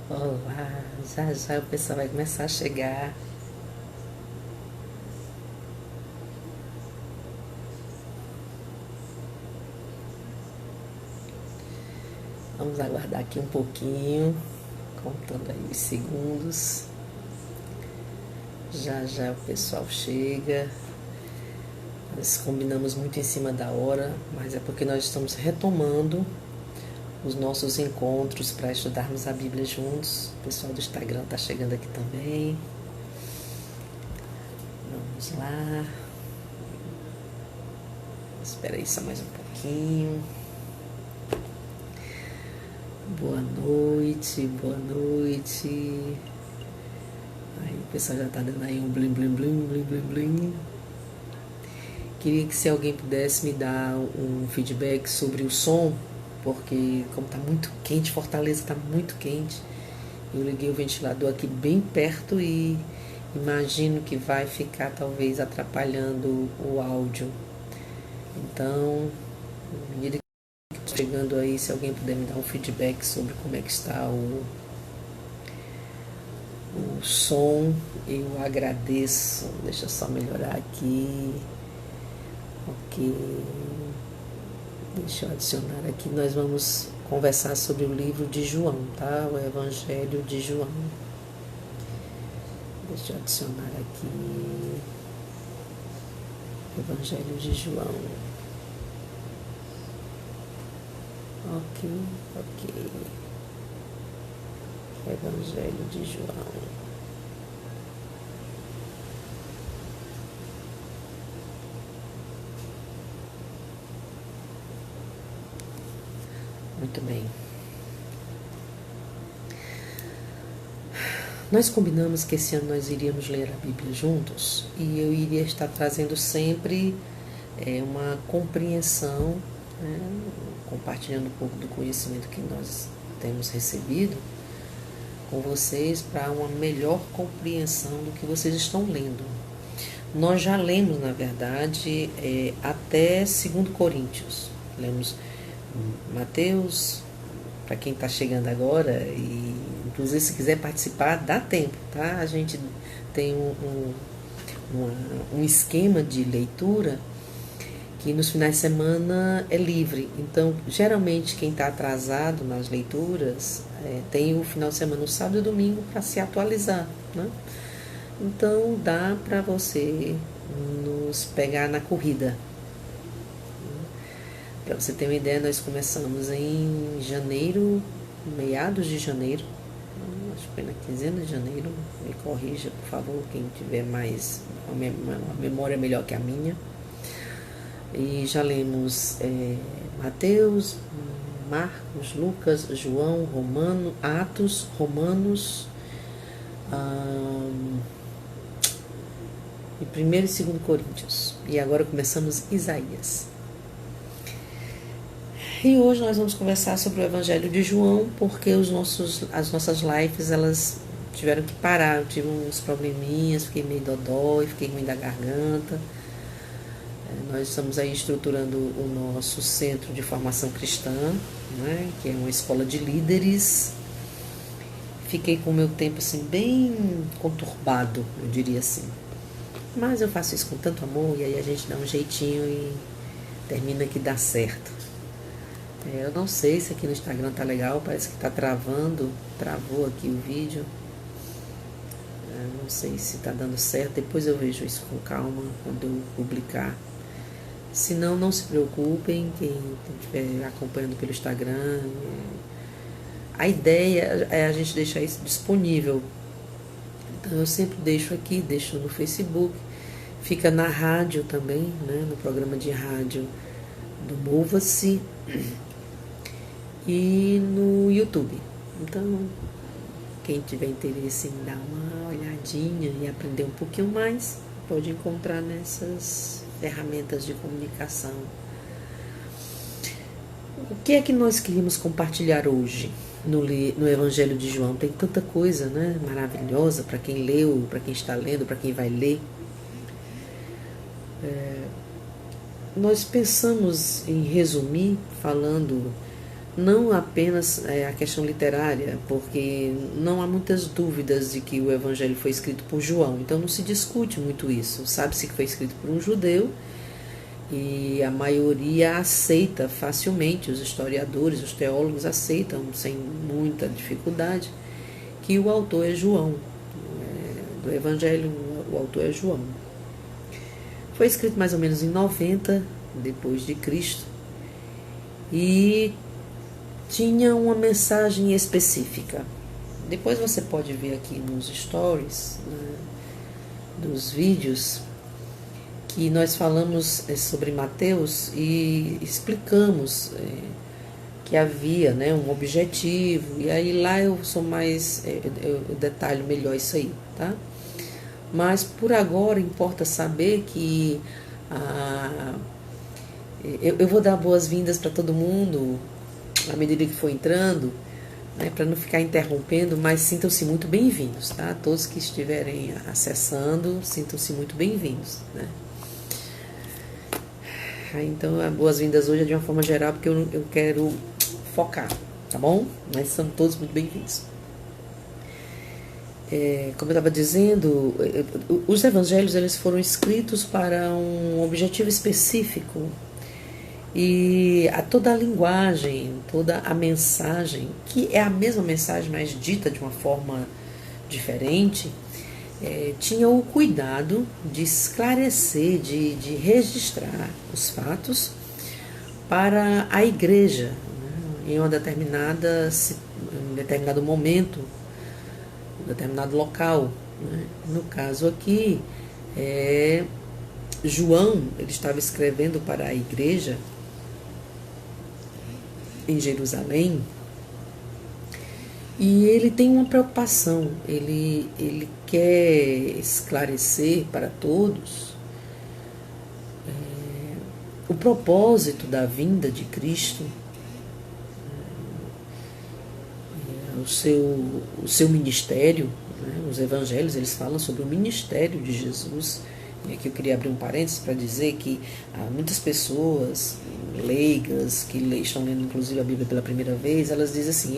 Olá, já já o pessoal vai começar a chegar. Vamos aguardar aqui um pouquinho, contando aí os segundos. Já já o pessoal chega. Nós combinamos muito em cima da hora, mas é porque nós estamos retomando os nossos encontros para estudarmos a Bíblia juntos. O pessoal do Instagram está chegando aqui também. Vamos lá. Espera aí só mais um pouquinho. Boa noite, boa noite. Aí o pessoal já tá dando aí um blim blim blim blim blim blim. Queria que se alguém pudesse me dar um feedback sobre o som, porque como tá muito quente, Fortaleza tá muito quente, eu liguei o ventilador aqui bem perto e imagino que vai ficar talvez atrapalhando o áudio. Então, à medida que eu tô chegando aí, se alguém puder me dar um feedback sobre como é que está o som, eu agradeço. Deixa eu só melhorar aqui. Ok. Deixa eu adicionar aqui. Nós vamos conversar sobre o livro de João, tá? O Evangelho de João. Deixa eu adicionar aqui. Evangelho de João. Ok, ok. Evangelho de João. Muito bem. Nós combinamos que esse ano nós iríamos ler a Bíblia juntos e eu iria estar trazendo sempre uma compreensão, né, compartilhando um pouco do conhecimento que nós temos recebido com vocês para uma melhor compreensão do que vocês estão lendo. Nós já lemos, na verdade, até 2 Coríntios. Lemos Mateus, para quem está chegando agora, e inclusive se quiser participar, dá tempo, tá? A gente tem um esquema de leitura que nos finais de semana é livre. Então, geralmente, quem está atrasado nas leituras tem o final de semana, no sábado e domingo, para se atualizar, né? Então, dá para você nos pegar na corrida. Para você ter uma ideia, nós começamos em janeiro, meados de janeiro, acho que foi na quinzena de janeiro, me corrija, por favor, quem tiver mais uma memória melhor que a minha. E já lemos Mateus, Marcos, Lucas, João, Atos, Romanos, e 1º e 2º Coríntios. E agora começamos Isaías. E hoje nós vamos conversar sobre o Evangelho de João, porque as nossas lives, elas tiveram que parar. Eu tive uns probleminhas, fiquei meio dodói, fiquei ruim da garganta. Nós estamos aí estruturando o nosso centro de formação cristã, né, que é uma escola de líderes. Fiquei com o meu tempo assim bem conturbado, eu diria assim. Mas eu faço isso com tanto amor e aí a gente dá um jeitinho e termina que dá certo. Eu não sei se aqui no Instagram tá legal, parece que tá travando, travou aqui o vídeo. Eu não sei se tá dando certo, depois eu vejo isso com calma quando eu publicar. Se não, não se preocupem, quem estiver acompanhando pelo Instagram. A ideia é a gente deixar isso disponível. Então eu sempre deixo aqui, deixo no Facebook, fica na rádio também, né, no programa de rádio do Mova-se e no YouTube. Então, quem tiver interesse em dar uma olhadinha e aprender um pouquinho mais, pode encontrar nessas ferramentas de comunicação. O que é que nós queríamos compartilhar hoje no Evangelho de João? Tem tanta coisa, né, maravilhosa para quem leu, para quem está lendo, para quem vai ler. Nós pensamos em resumir falando não apenas a questão literária, porque não há muitas dúvidas de que o Evangelho foi escrito por João, então não se discute muito isso. Sabe-se que foi escrito por um judeu e a maioria aceita facilmente, os historiadores, os teólogos aceitam sem muita dificuldade que o autor é João. Do Evangelho, o autor é João. Foi escrito mais ou menos em 90 depois de Cristo e tinha uma mensagem específica. Depois você pode ver aqui nos stories, né, dos vídeos, que nós falamos sobre Mateus e explicamos que havia, né, um objetivo, e aí lá eu sou mais, eu detalho melhor isso aí, tá? Mas por agora importa saber que eu vou dar boas-vindas para todo mundo à medida que for entrando, né, para não ficar interrompendo, mas sintam-se muito bem-vindos, tá? Todos que estiverem acessando, sintam-se muito bem-vindos, né? Então, boas-vindas hoje é de uma forma geral, porque eu quero focar, tá bom? Mas são todos muito bem-vindos. Como eu estava dizendo, os evangelhos eles foram escritos para um objetivo específico e toda a linguagem, toda a mensagem, que é a mesma mensagem, mas dita de uma forma diferente, tinha o cuidado de esclarecer, de registrar os fatos para a igreja, né, em um determinado momento, um determinado local, né. No caso aqui, João ele estava escrevendo para a igreja em Jerusalém. E ele tem uma preocupação, ele quer esclarecer para todos o propósito da vinda de Cristo, o seu ministério, né? Os evangelhos eles falam sobre o ministério de Jesus. E aqui eu queria abrir um parênteses para dizer que muitas pessoas leigas, que estão lendo inclusive a Bíblia pela primeira vez, elas dizem assim,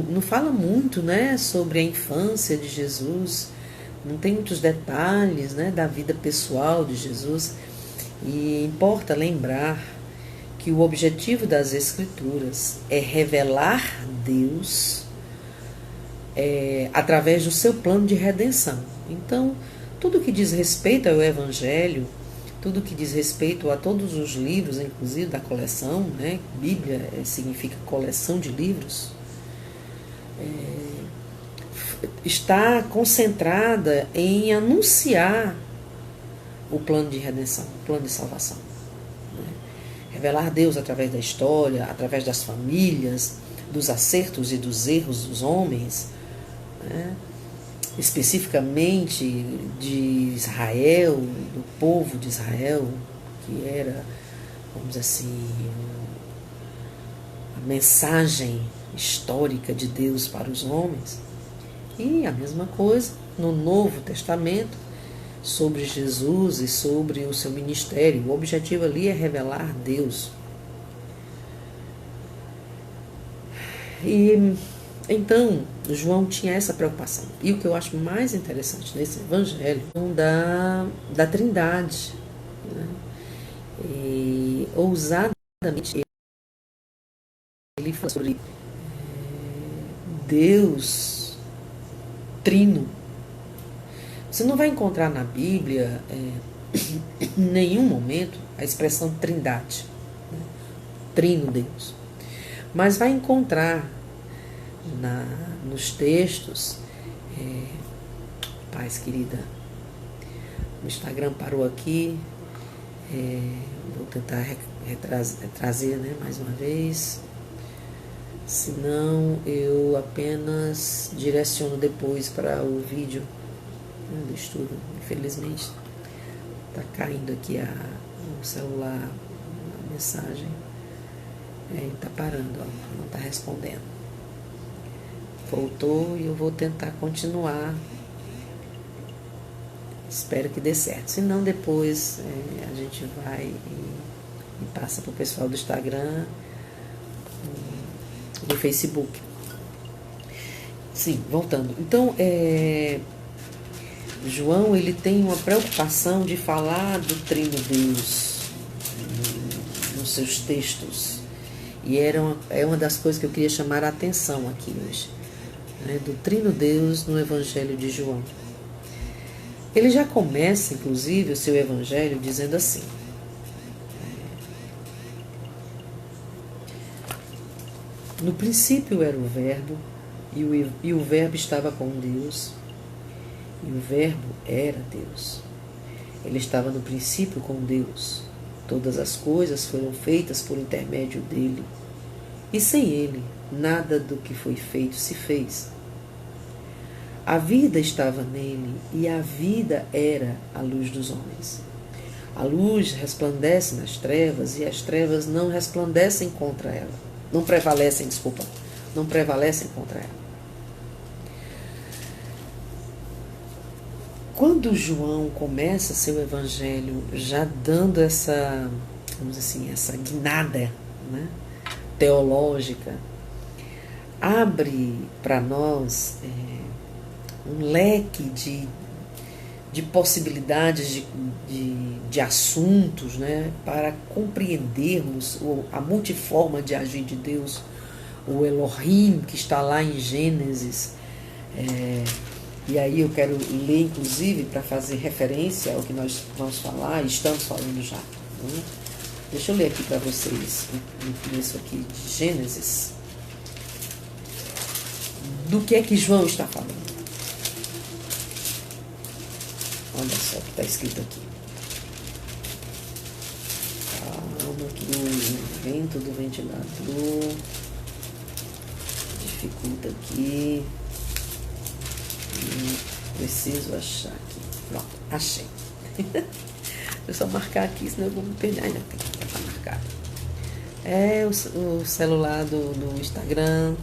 não fala muito, né, sobre a infância de Jesus, não tem muitos detalhes, né, da vida pessoal de Jesus. E importa lembrar que o objetivo das Escrituras é revelar Deus através do seu plano de redenção. Então, tudo que diz respeito ao Evangelho, tudo que diz respeito a todos os livros, inclusive da coleção, né? Bíblia significa coleção de livros, está concentrada em anunciar o plano de redenção, o plano de salvação. Né? Revelar Deus através da história, através das famílias, dos acertos e dos erros dos homens, né? Especificamente de Israel, do povo de Israel, que era, vamos dizer assim, a mensagem histórica de Deus para os homens. E a mesma coisa no Novo Testamento, sobre Jesus e sobre o seu ministério. O objetivo ali é revelar Deus. E então, João tinha essa preocupação. E o que eu acho mais interessante nesse evangelho é da Trindade. Né? E ousadamente ele fala sobre Deus trino. Você não vai encontrar na Bíblia em nenhum momento a expressão Trindade, né? Trino Deus. Mas vai encontrar nos textos, paz querida, o Instagram parou aqui, vou tentar trazer, né, mais uma vez, senão eu apenas direciono depois para o vídeo, né, do estudo. Infelizmente está caindo aqui o celular, a mensagem, está parando, ó, não está respondendo. Voltou e eu vou tentar continuar. Espero que dê certo. Se não, depois a gente vai e passa para o pessoal do Instagram do Facebook. Sim, voltando. Então, João, ele tem uma preocupação de falar do Trino Deus nos seus textos. E é uma das coisas que eu queria chamar a atenção aqui hoje, né, do Trino Deus no Evangelho de João. Ele já começa, inclusive, o seu Evangelho dizendo assim: no princípio era o Verbo, e o Verbo estava com Deus, e o Verbo era Deus. Ele estava no princípio com Deus. Todas as coisas foram feitas por intermédio dele, e sem ele, nada do que foi feito se fez. A vida estava nele, e a vida era a luz dos homens. A luz resplandece nas trevas, e as trevas não resplandecem contra ela. Não prevalecem contra ela. Quando João começa seu evangelho já dando essa, vamos dizer assim, essa guinada, né, teológica, abre para nós um leque de possibilidades de assuntos, né, para compreendermos a multiforma de agir de Deus, o Elohim que está lá em Gênesis. E aí eu quero ler, inclusive, para fazer referência ao que nós vamos falar, estamos falando já. Né? Deixa eu ler aqui para vocês, no começo aqui de Gênesis, do que é que João está falando. Olha só o que está escrito aqui. Calma que o vento do ventilador dificulta aqui. Preciso achar aqui. Pronto, achei. Deixa eu só marcar aqui, senão eu vou me perder. Ainda tem que estar marcado. O celular do Instagram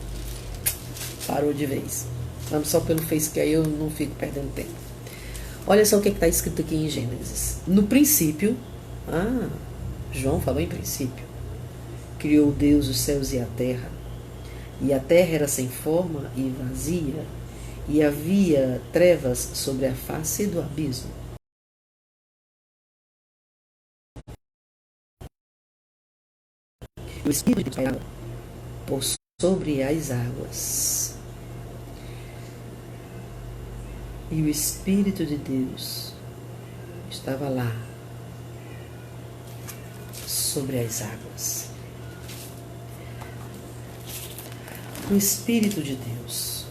parou de vez. Vamos só pelo Face, que aí eu não fico perdendo tempo. Olha só o que está escrito aqui em Gênesis. No princípio, João falou em princípio, criou Deus os céus e a terra era sem forma e vazia, e havia trevas sobre a face do abismo. O Espírito pairava por sobre as águas. E o Espírito de Deus estava lá, sobre as águas. O Espírito de Deus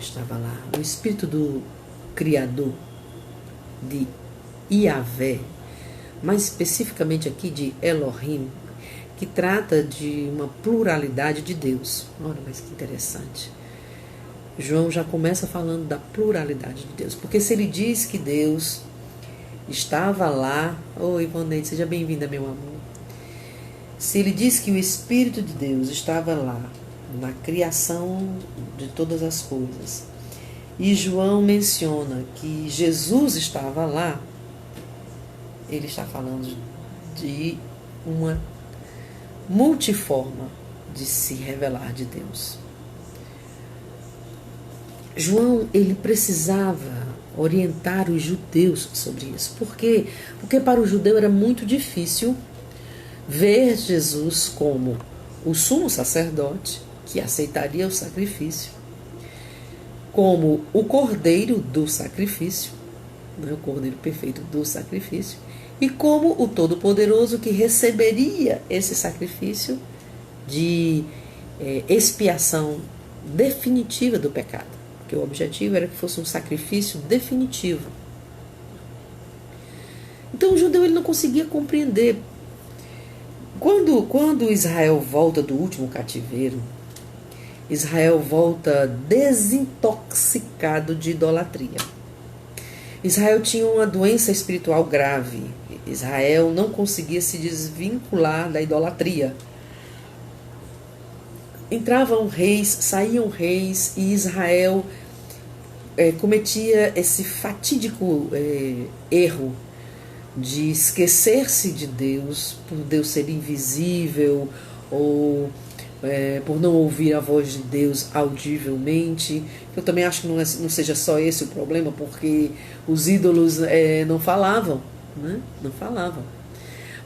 estava lá, o Espírito do Criador, de Yahvé, mais especificamente aqui de Elohim, que trata de uma pluralidade de Deus. Olha, mas que interessante. João já começa falando da pluralidade de Deus, porque se ele diz que Deus estava lá... Oi, Ivaneide, seja bem-vinda, meu amor. Se ele diz que o Espírito de Deus estava lá, na criação de todas as coisas, e João menciona que Jesus estava lá, ele está falando de uma multiforma de se revelar de Deus. João, ele precisava orientar os judeus sobre isso. Por quê? Porque para o judeu era muito difícil ver Jesus como o sumo sacerdote, que aceitaria o sacrifício, como o cordeiro do sacrifício, o cordeiro perfeito do sacrifício, e como o Todo-Poderoso que receberia esse sacrifício de expiação definitiva do pecado. Porque o objetivo era que fosse um sacrifício definitivo. Então o judeu ele não conseguia compreender. Quando Israel volta do último cativeiro, Israel volta desintoxicado de idolatria. Israel tinha uma doença espiritual grave. Israel não conseguia se desvincular da idolatria. Entravam reis, saíam reis, e Israel cometia esse fatídico erro de esquecer-se de Deus, por Deus ser invisível, ou por não ouvir a voz de Deus audivelmente. Eu também acho que não seja só esse o problema, porque os ídolos não falavam, né? Não falavam.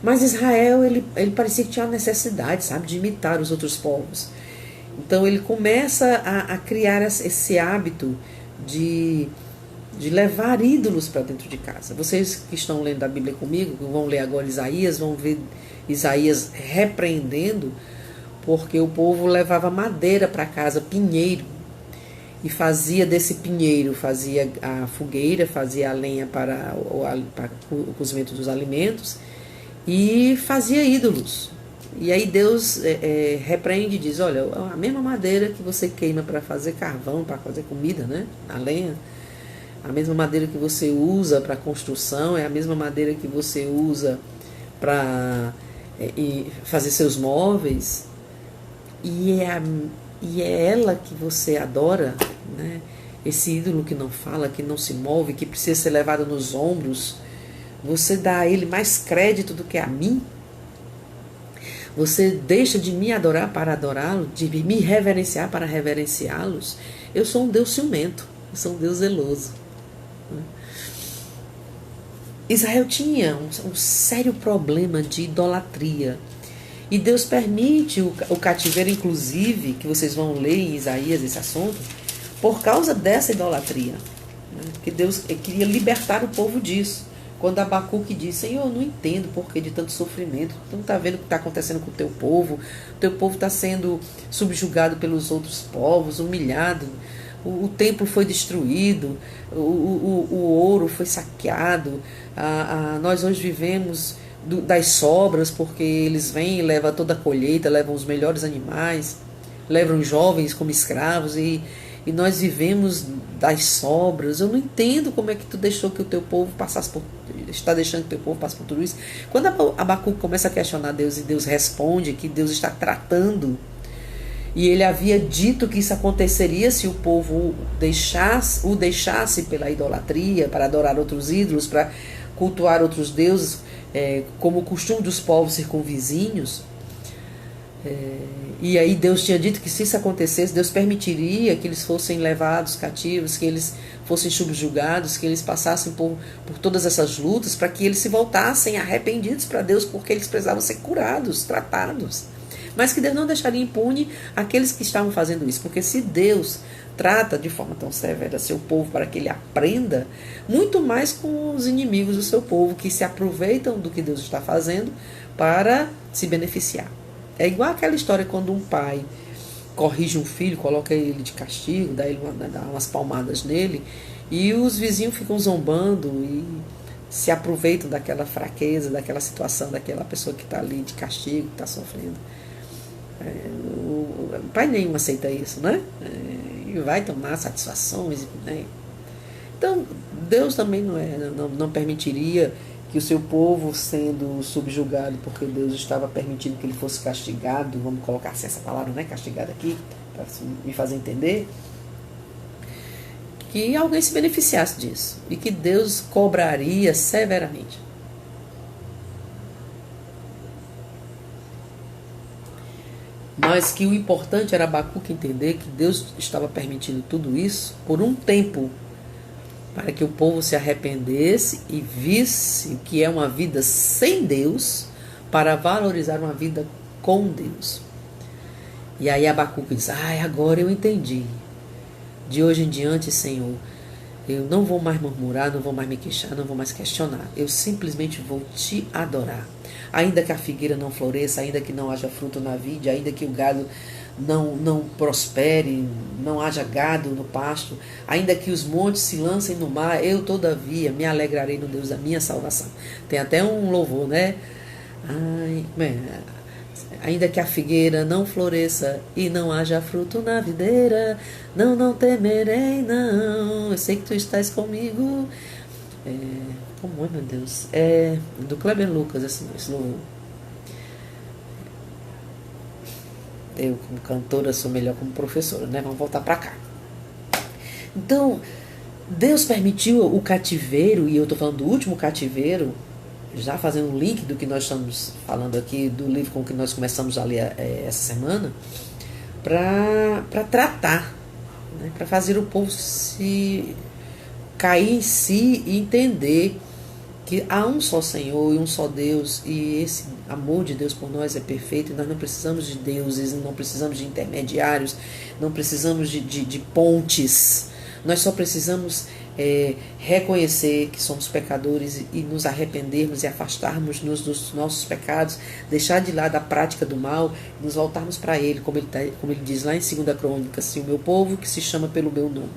Mas Israel, ele parecia que tinha a necessidade, sabe, de imitar os outros povos. Então ele começa a criar esse hábito de levar ídolos para dentro de casa. Vocês que estão lendo a Bíblia comigo, que vão ler agora Isaías, vão ver Isaías repreendendo, porque o povo levava madeira para casa, pinheiro, e fazia desse pinheiro, fazia a fogueira, fazia a lenha para o cozimento dos alimentos, e fazia ídolos. E aí Deus repreende e diz, olha, a mesma madeira que você queima para fazer carvão, para fazer comida, né, a lenha, a mesma madeira que você usa para construção, é a mesma madeira que você usa para fazer seus móveis, e é ela que você adora, né? Esse ídolo que não fala, que não se move, que precisa ser levado nos ombros. Você dá a ele mais crédito do que a mim? Você deixa de me adorar para adorá-lo, de me reverenciar para reverenciá-los? Eu sou um Deus ciumento, eu sou um Deus zeloso. Israel tinha um sério problema de idolatria. E Deus permite o cativeiro, inclusive, que vocês vão ler em Isaías esse assunto, por causa dessa idolatria. Porque Deus queria libertar o povo disso. Quando Abacuque diz, Senhor, eu não entendo o porquê de tanto sofrimento. Tu não está vendo o que está acontecendo com o teu povo? O teu povo está sendo subjugado pelos outros povos, humilhado. O templo foi destruído, o ouro foi saqueado. Nós hoje vivemos das sobras, porque eles vêm e levam toda a colheita, levam os melhores animais, levam jovens como escravos, e nós vivemos das sobras. Eu não entendo como é que tu deixou que o teu povo passasse está deixando que o teu povo passe por tudo isso. Quando Abacuque começa a questionar Deus, e Deus responde que Deus está tratando, e ele havia dito que isso aconteceria se o povo o deixasse pela idolatria, para adorar outros ídolos, para cultuar outros deuses, como o costume dos povos circunvizinhos. E aí Deus tinha dito que se isso acontecesse, Deus permitiria que eles fossem levados cativos, que eles fossem subjugados, que eles passassem por todas essas lutas, para que eles se voltassem arrependidos para Deus, porque eles precisavam ser curados, tratados. Mas que Deus não deixaria impune aqueles que estavam fazendo isso, porque se Deus trata de forma tão severa seu povo para que ele aprenda, muito mais com os inimigos do seu povo, que se aproveitam do que Deus está fazendo para se beneficiar. É igual aquela história quando um pai corrige um filho, coloca ele de castigo, dá umas palmadas nele, e os vizinhos ficam zombando e se aproveitam daquela fraqueza, daquela situação, daquela pessoa que está ali de castigo, que está sofrendo. O pai nenhum aceita isso, né? E vai tomar satisfações, né? Então, Deus também não permitiria que o seu povo, sendo subjugado, porque Deus estava permitindo que ele fosse castigado, vamos colocar assim essa palavra, né, castigado aqui, para me fazer entender, que alguém se beneficiasse disso, e que Deus cobraria severamente. Mas que o importante era Abacuque entender que Deus estava permitindo tudo isso por um tempo, para que o povo se arrependesse e visse o que é uma vida sem Deus, para valorizar uma vida com Deus. E aí Abacuque diz, agora eu entendi. De hoje em diante, Senhor, eu não vou mais murmurar, não vou mais me queixar, não vou mais questionar. Eu simplesmente vou te adorar. Ainda que a figueira não floresça, ainda que não haja fruto na vide, ainda que o gado não prospere, não haja gado no pasto, ainda que os montes se lancem no mar, eu todavia me alegrarei no Deus da minha salvação. Tem até um louvor, né? Ainda que a figueira não floresça e não haja fruto na videira, não temerei, não. Eu sei que tu estás comigo. Como é, meu Deus? É do Kleber Lucas, esse louvor. Eu, como cantora, sou melhor como professora, né? Vamos voltar para cá. Então, Deus permitiu o cativeiro, e eu estou falando do último cativeiro, já fazendo um link do que nós estamos falando aqui, do livro com que nós começamos a ler essa semana, para tratar, né, para fazer o povo se cair em si e entender que há um só Senhor e um só Deus, e esse amor de Deus por nós é perfeito, e nós não precisamos de deuses, não precisamos de intermediários, não precisamos de pontes, nós só precisamos reconhecer que somos pecadores e nos arrependermos e afastarmos-nos dos nossos pecados, deixar de lado a prática do mal e nos voltarmos para Ele, como ele diz lá em 2 Crônicas: se o meu povo, que se chama pelo meu nome,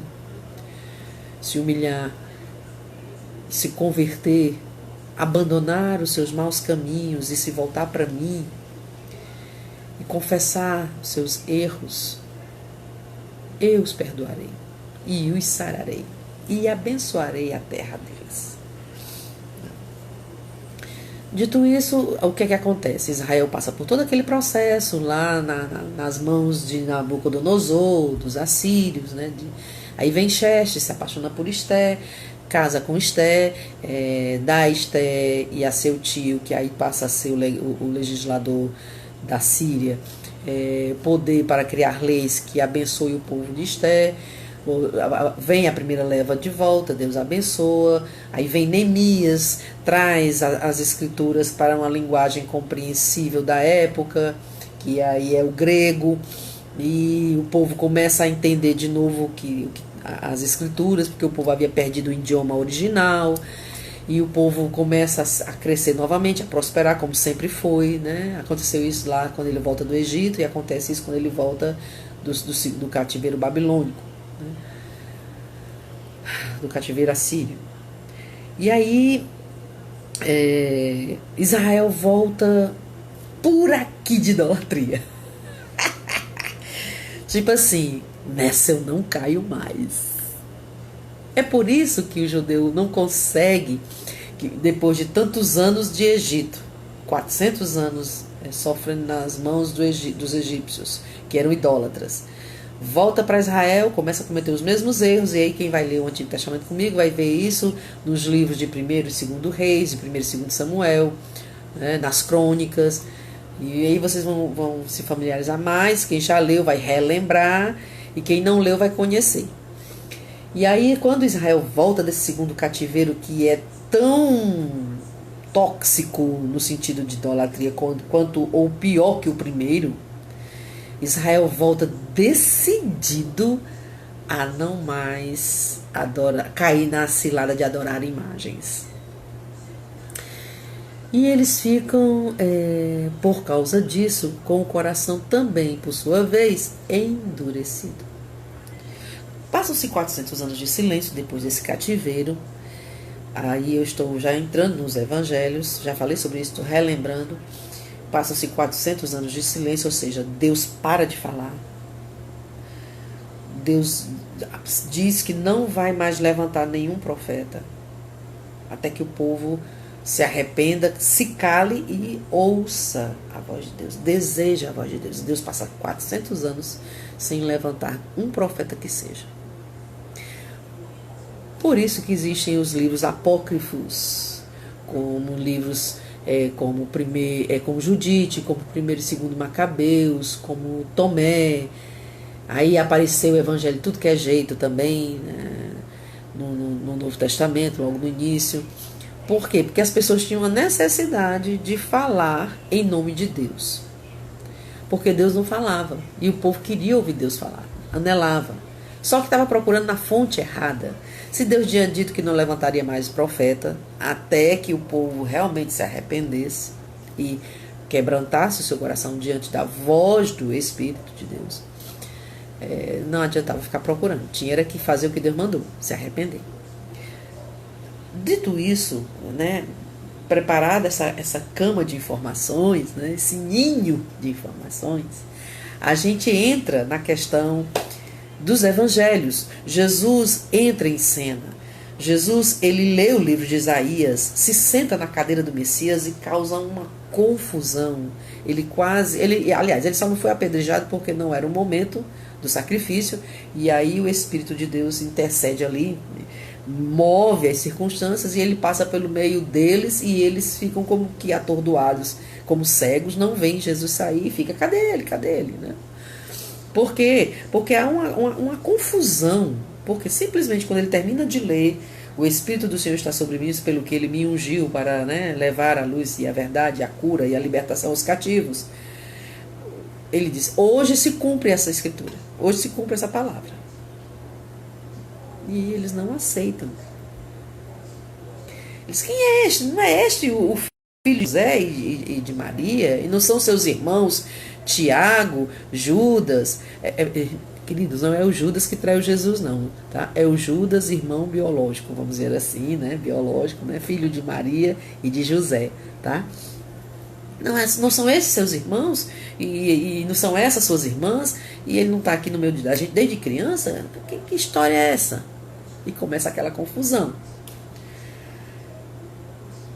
se humilhar, se converter, abandonar os seus maus caminhos e se voltar para mim e confessar os seus erros, eu os perdoarei e os sararei e abençoarei a terra deles. Dito isso, o que é que acontece? Israel passa por todo aquele processo lá nas mãos de Nabucodonosor, dos assírios, né? Aí vem Xerxes, se apaixona por Esté, casa com Esté, dá a Esté e a seu tio, que aí passa a ser o legislador da Síria, poder para criar leis que abençoe o povo de Esté. Vem a primeira leva de volta, Deus abençoa. Aí vem Neemias, traz as escrituras para uma linguagem compreensível da época, que aí é o grego, e o povo começa a entender de novo as escrituras, porque o povo havia perdido o idioma original, e o povo começa a crescer novamente, a prosperar como sempre foi, né? Aconteceu isso lá quando ele volta do Egito, e acontece isso quando ele volta do cativeiro babilônico, né? Do cativeiro assírio. E aí Israel volta por aqui de idolatria. Tipo assim, nessa eu não caio mais. É por isso que o judeu não consegue, que depois de tantos anos de Egito, 400 anos sofrendo nas mãos dos egípcios, que eram idólatras, volta para Israel, começa a cometer os mesmos erros, e aí quem vai ler o Antigo Testamento comigo vai ver isso nos livros de 1º e 2º Reis, de 1º e 2º Samuel, né, nas crônicas, e aí vocês vão se familiarizar mais. Quem já leu vai relembrar, e quem não leu vai conhecer. E aí quando Israel volta desse segundo cativeiro, que é tão tóxico no sentido de idolatria quanto ou pior que o primeiro, Israel volta decidido a não mais cair na cilada de adorar imagens. E eles ficam, por causa disso, com o coração também, por sua vez, endurecido. Passam-se 400 anos de silêncio depois desse cativeiro. Aí eu estou já entrando nos evangelhos, já falei sobre isso, estou relembrando. Passam-se 400 anos de silêncio, ou seja, Deus para de falar. Deus diz que não vai mais levantar nenhum profeta, até que o povo se arrependa, se cale e ouça a voz de Deus, deseja a voz de Deus. Deus passa 400 anos sem levantar um profeta que seja. Por isso que existem os livros apócrifos, como livros como Judite, como 1º e 2º Macabeus, como Tomé. Aí apareceu o Evangelho de tudo que é jeito também, né, no Novo Testamento, logo no início. Por quê? Porque as pessoas tinham a necessidade de falar em nome de Deus. Porque Deus não falava. E o povo queria ouvir Deus falar, anelava. Só que estava procurando na fonte errada. Se Deus tinha dito que não levantaria mais profeta, até que o povo realmente se arrependesse e quebrantasse o seu coração diante da voz do Espírito de Deus, não adiantava ficar procurando. Tinha que fazer o que Deus mandou, se arrepender. Dito isso, né, preparada essa cama de informações, né, esse ninho de informações, a gente entra na questão dos evangelhos. Jesus entra em cena. Jesus, ele lê o livro de Isaías, se senta na cadeira do Messias e causa uma confusão. Aliás, ele só não foi apedrejado porque não era o momento do sacrifício, e aí o Espírito de Deus intercede ali, move as circunstâncias e ele passa pelo meio deles e eles ficam como que atordoados, como cegos, não veem Jesus sair e fica, cadê ele, né? Por quê? Porque há uma confusão, porque simplesmente quando ele termina de ler, o Espírito do Senhor está sobre mim, pelo que ele me ungiu para, né, levar a luz e a verdade, a cura e a libertação aos cativos. Ele diz, hoje se cumpre essa escritura, hoje se cumpre essa palavra. E eles não aceitam. Eles, quem é este? Não é este o filho de José e de Maria? E não são seus irmãos Tiago, Judas? Queridos, não é o Judas que traiu Jesus, não, tá? É o Judas, irmão biológico, vamos dizer assim, né? Biológico, né? Filho de Maria e de José, tá? Não são esses seus irmãos? E não são essas suas irmãs? E ele não está aqui no meio da gente desde criança? Que história é essa? E começa aquela confusão.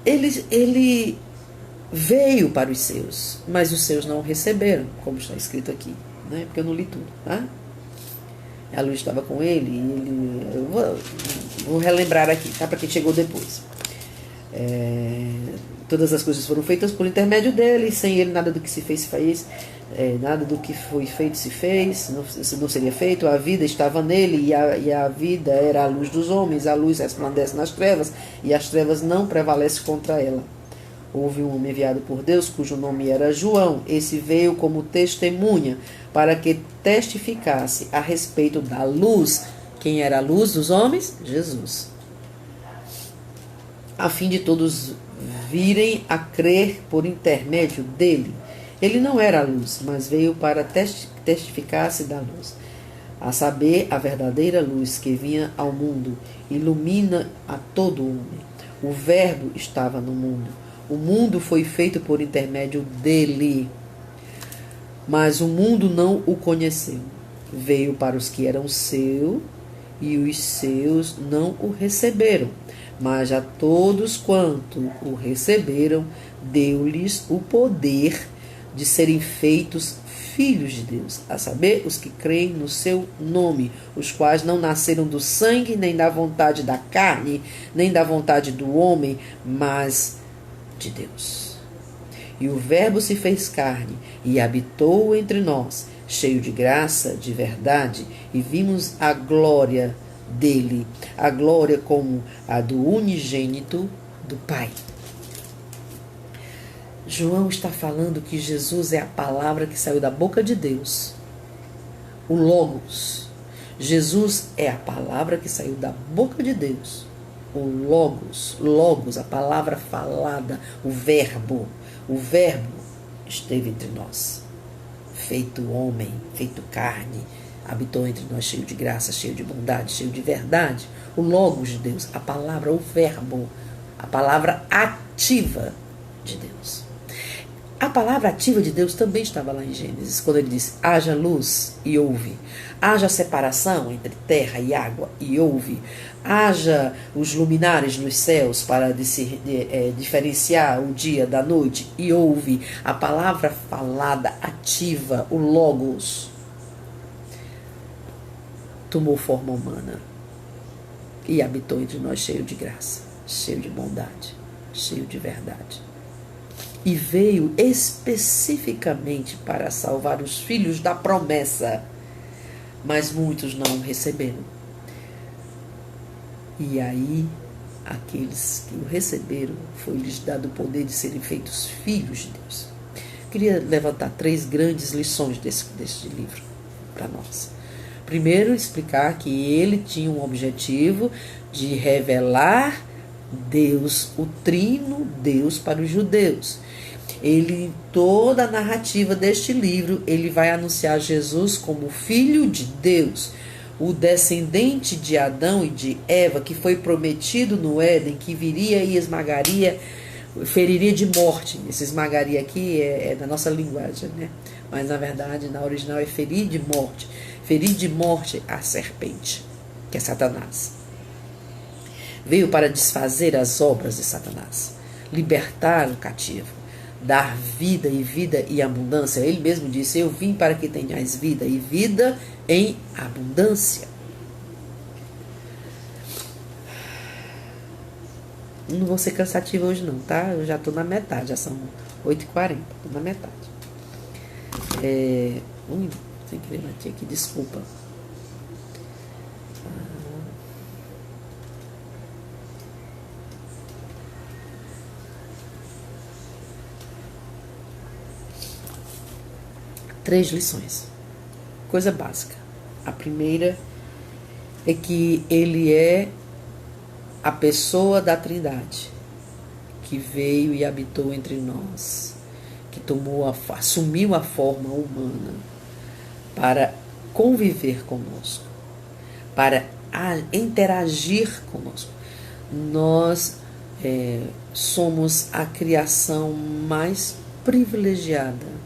Ele veio para os seus, mas os seus não o receberam, como está escrito aqui, né? Porque eu não li tudo, tá? A luz estava com ele e eu vou relembrar aqui, tá? Para quem chegou depois. Todas as coisas foram feitas por intermédio dele, sem ele nada do que se fez, nada do que foi feito se fez, não seria feito. A vida estava nele e a vida era a luz dos homens, a luz resplandece nas trevas e as trevas não prevalecem contra ela. Houve um homem enviado por Deus, cujo nome era João. Esse veio como testemunha, para que testificasse a respeito da luz. Quem era a luz dos homens? Jesus. A fim de todos virem a crer por intermédio dele. Ele não era a luz, mas veio para testificar-se da luz. A saber, a verdadeira luz que vinha ao mundo, ilumina a todo homem. O Verbo estava no mundo. O mundo foi feito por intermédio dele, mas o mundo não o conheceu. Veio para os que eram seus, e os seus não o receberam. Mas a todos quanto o receberam, deu-lhes o poder de serem feitos filhos de Deus, a saber, os que creem no seu nome, os quais não nasceram do sangue, nem da vontade da carne, nem da vontade do homem, mas de Deus. E o Verbo se fez carne e habitou entre nós, cheio de graça, de verdade, e vimos a glória dele, a glória como a do unigênito do Pai. João está falando que Jesus é a palavra que saiu da boca de Deus, o Logos. Jesus é a palavra que saiu da boca de Deus, o Logos, a palavra falada, o Verbo. O Verbo esteve entre nós, feito homem, feito carne, habitou entre nós, cheio de graça, cheio de bondade, cheio de verdade. O Logos de Deus, a palavra, o Verbo, a palavra ativa de Deus. A palavra ativa de Deus também estava lá em Gênesis, quando ele diz, haja luz e houve. Haja separação entre terra e água e houve. Haja os luminares nos céus para diferenciar o dia da noite e houve. A palavra falada, ativa, o Logos, tomou forma humana e habitou entre nós cheio de graça, cheio de bondade, cheio de verdade. E veio especificamente para salvar os filhos da promessa, mas muitos não o receberam. E aí, aqueles que o receberam, foi-lhes dado o poder de serem feitos filhos de Deus. Queria levantar 3 grandes lições deste livro para nós. Primeiro, explicar que ele tinha um objetivo de revelar Deus, o trino Deus para os judeus. Ele, em toda a narrativa deste livro, ele vai anunciar Jesus como Filho de Deus, o descendente de Adão e de Eva, que foi prometido no Éden, que viria e esmagaria, feriria de morte. Esse esmagaria aqui é da nossa linguagem, né? Mas na verdade, na original é ferir de morte. Ferir de morte a serpente, que é Satanás. Veio para desfazer as obras de Satanás, libertar o cativo, dar vida e abundância. Ele mesmo disse, eu vim para que tenhais vida e vida em abundância. Não vou ser cansativa hoje não, tá? Eu já tô na metade, já são 8h40, tô na metade. Ui, sem querer bater aqui, desculpa. Três lições. Coisa básica. A primeira é que ele é a pessoa da Trindade, que veio e habitou entre nós, que assumiu a forma humana para conviver conosco, para interagir conosco. Nós somos a criação mais privilegiada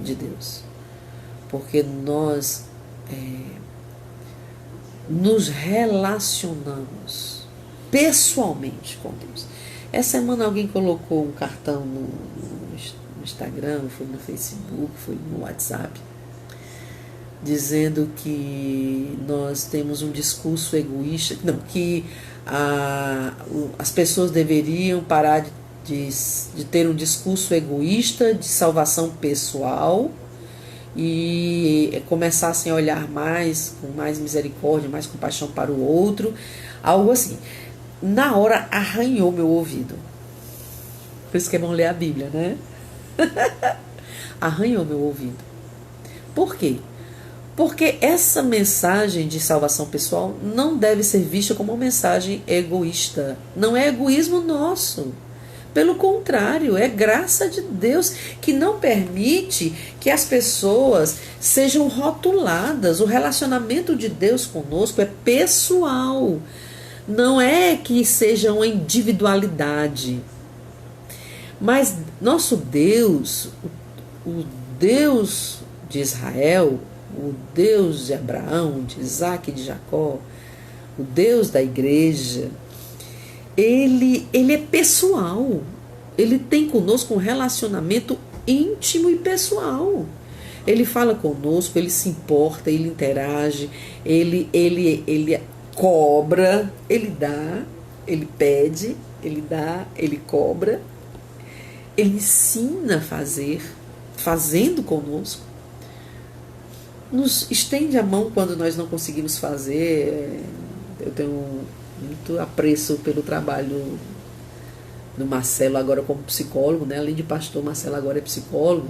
de Deus, porque nós nos relacionamos pessoalmente com Deus. Essa semana alguém colocou um cartão no Instagram, foi no Facebook, foi no WhatsApp, dizendo que nós temos um discurso egoísta, não, que as pessoas deveriam parar de ter um discurso egoísta de salvação pessoal e começassem a olhar mais, com mais misericórdia, mais compaixão para o outro, algo assim. Na hora arranhou meu ouvido. Por isso que é bom ler a Bíblia, né? Arranhou meu ouvido. Por quê? Porque essa mensagem de salvação pessoal não deve ser vista como uma mensagem egoísta. Não é egoísmo nosso. Pelo contrário, é graça de Deus que não permite que as pessoas sejam rotuladas. O relacionamento de Deus conosco é pessoal. Não é que seja uma individualidade. Mas nosso Deus, o Deus de Israel, o Deus de Abraão, de Isaac e de Jacó, o Deus da igreja, ele é pessoal. Ele tem conosco um relacionamento íntimo e pessoal. Ele fala conosco, ele se importa, ele interage, ele cobra, ele dá, ele pede, ele dá, ele cobra, ele ensina a fazer, fazendo conosco, nos estende a mão quando nós não conseguimos fazer. Eu tenho muito apreço pelo trabalho do Marcelo agora como psicólogo, né? Além de pastor, Marcelo agora é psicólogo,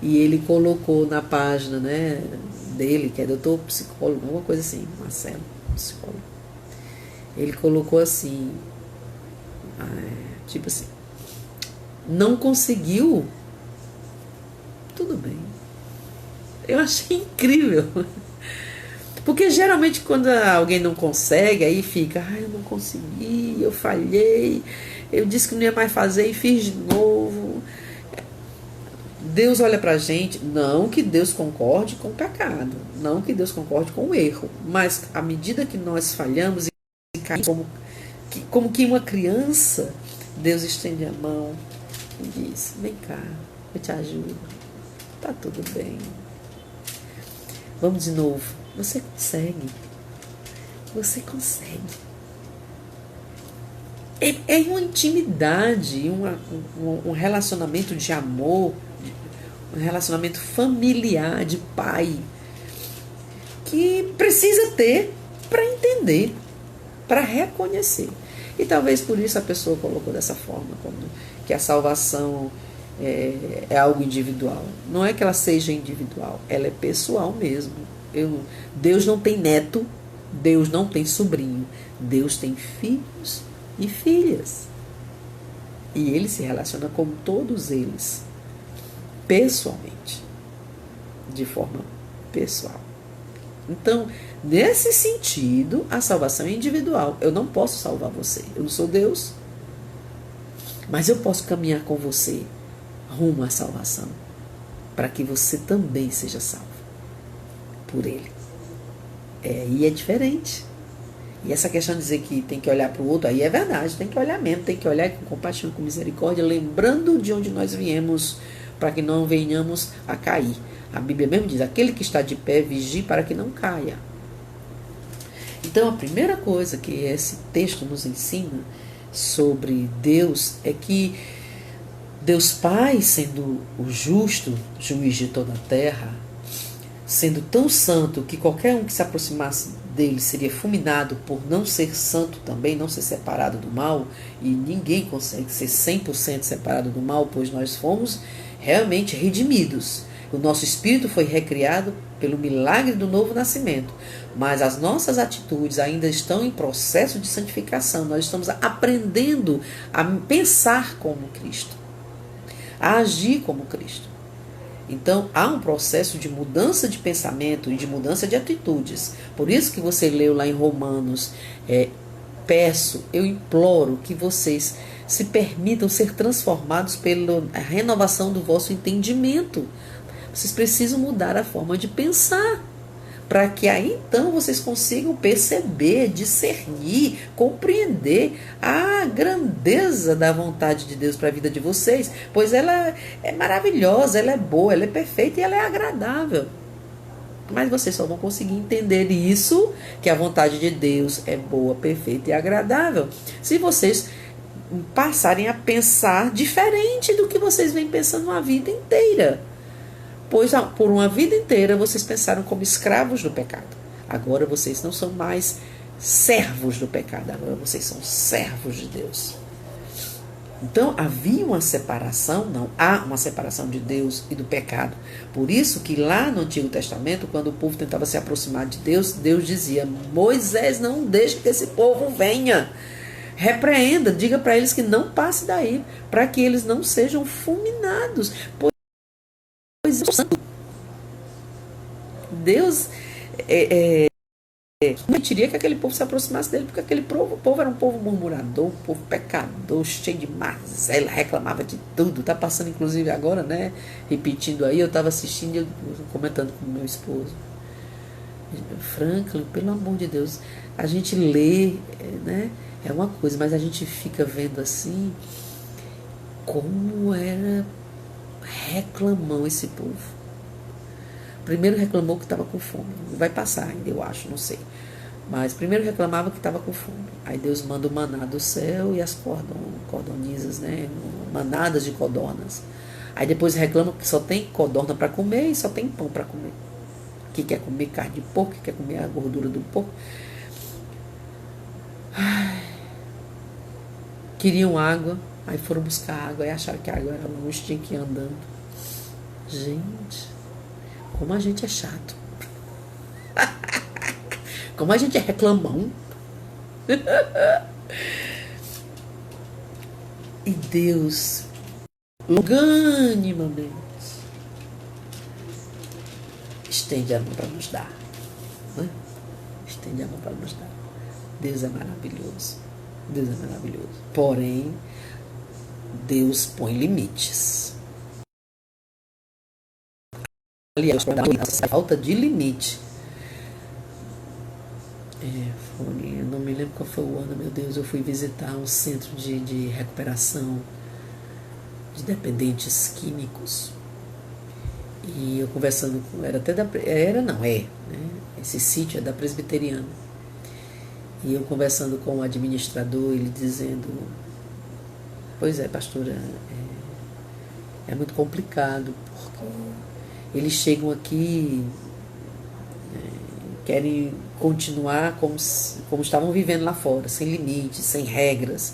e ele colocou na página, né, dele, que é doutor psicólogo, alguma coisa assim, Marcelo, psicólogo. Ele colocou assim, tipo assim, não conseguiu, tudo bem. Eu achei incrível. Porque geralmente quando alguém não consegue, aí fica, eu não consegui, eu falhei, eu disse que não ia mais fazer e fiz de novo. Deus olha pra gente, não que Deus concorde com o pecado, não que Deus concorde com o erro, mas à medida que nós falhamos e caímos como que uma criança, Deus estende a mão e diz, vem cá, eu te ajudo, tá tudo bem. Vamos de novo. Você consegue. Você consegue. É uma intimidade, um relacionamento de amor, um relacionamento familiar, de pai, que precisa ter para entender, para reconhecer. E talvez por isso a pessoa colocou dessa forma, como que a salvação é algo individual. Não é que ela seja individual, ela é pessoal mesmo. Deus não tem neto, Deus não tem sobrinho, Deus tem filhos e filhas. E ele se relaciona com todos eles, pessoalmente, de forma pessoal. Então, nesse sentido, a salvação é individual. Eu não posso salvar você, eu não sou Deus, mas eu posso caminhar com você rumo à salvação, para que você também seja salvo por ele. E é diferente. E essa questão de dizer que tem que olhar para o outro, aí é verdade, tem que olhar mesmo, tem que olhar com compaixão, com misericórdia, lembrando de onde nós viemos, para que não venhamos a cair. A Bíblia mesmo diz, aquele que está de pé, vigie para que não caia. Então a primeira coisa que esse texto nos ensina sobre Deus é que Deus Pai, sendo o justo juiz de toda a terra, sendo tão santo que qualquer um que se aproximasse dele seria fulminado por não ser santo também, não ser separado do mal, e ninguém consegue ser 100% separado do mal, pois nós fomos realmente redimidos. O nosso espírito foi recriado pelo milagre do novo nascimento, mas as nossas atitudes ainda estão em processo de santificação. Nós estamos aprendendo a pensar como Cristo, a agir como Cristo. Então, há um processo de mudança de pensamento e de mudança de atitudes. Por isso que você leu lá em Romanos, eu imploro que vocês se permitam ser transformados pela renovação do vosso entendimento. Vocês precisam mudar a forma de pensar, para que aí então vocês consigam perceber, discernir, compreender a grandeza da vontade de Deus para a vida de vocês, pois ela é maravilhosa, ela é boa, ela é perfeita e ela é agradável. Mas vocês só vão conseguir entender isso, que a vontade de Deus é boa, perfeita e agradável, se vocês passarem a pensar diferente do que vocês vêm pensando a vida inteira. Pois por uma vida inteira vocês pensaram como escravos do pecado. Agora vocês não são mais servos do pecado, agora vocês são servos de Deus. Então havia uma separação, não há uma separação de Deus e do pecado. Por isso que lá no Antigo Testamento, quando o povo tentava se aproximar de Deus, Deus dizia: Moisés, não deixe que esse povo venha. Repreenda, diga para eles que não passe daí, para que eles não sejam fulminados. Deus não permitiria que aquele povo se aproximasse dele, porque aquele povo era um povo murmurador, um povo pecador, cheio de mazela, reclamava de tudo. Tá passando inclusive agora, né? Repetindo aí, eu estava assistindo e comentando com o meu esposo. Franklin, pelo amor de Deus, a gente lê, né? É uma coisa, mas a gente fica vendo assim como era reclamão esse povo. Primeiro reclamou que estava com fome. Vai passar ainda, eu acho, não sei. Mas primeiro reclamava que estava com fome. Aí Deus manda o maná do céu e as codornizas, né? Manadas de codornas. Aí depois reclama que só tem codorna para comer e só tem pão para comer. Que quer comer carne de porco, que quer comer a gordura do porco. Ai. Queriam água. Aí foram buscar água e acharam que a água era longe, tinha que ir andando. Gente, como a gente é chato. Como a gente é reclamão. E Deus, longanimamente, estende a mão para nos dar. Né? Estende a mão para nos dar. Deus é maravilhoso. Deus é maravilhoso. Porém, Deus põe limites. Aliás, a falta de limite. Eu não me lembro qual foi o ano, meu Deus. Eu fui visitar um centro de recuperação de dependentes químicos. E eu conversando com. Né? Esse sítio é da Presbiteriana. E eu conversando com o administrador, ele dizendo: pois é, pastora, é muito complicado, porque eles chegam aqui, querem continuar como estavam vivendo lá fora, sem limites, sem regras.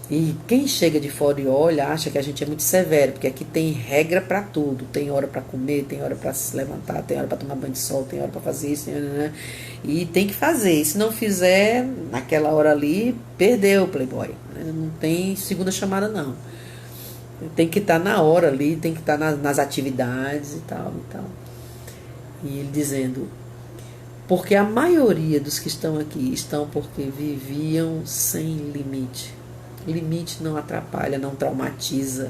E quem chega de fora e olha, acha que a gente é muito severo, porque aqui tem regra para tudo. Tem hora para comer, tem hora para se levantar, tem hora para tomar banho de sol, tem hora para fazer isso, né? E tem que fazer. E se não fizer naquela hora ali, perdeu o playboy. Não tem segunda chamada, não. Tem que estar na hora ali, tem que estar nas atividades e tal, e tal. E ele dizendo: porque a maioria dos que estão aqui estão porque viviam sem limite. Limite não atrapalha, não traumatiza.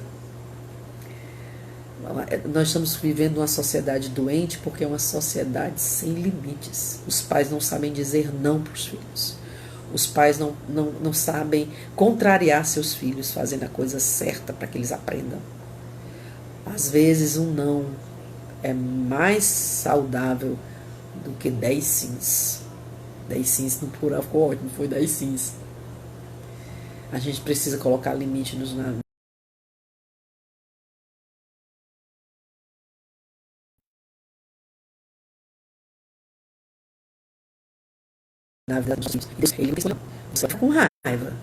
Nós estamos vivendo uma sociedade doente porque é uma sociedade sem limites. Os pais não sabem dizer não para os filhos. Os pais não sabem contrariar seus filhos, fazendo a coisa certa para que eles aprendam. Às vezes um não é mais saudável do que 10 sims. 10 sims no plural ficou ótimo, foi 10 sims. A gente precisa colocar limite na vida dos filhos. Ele você vai ficar com raiva.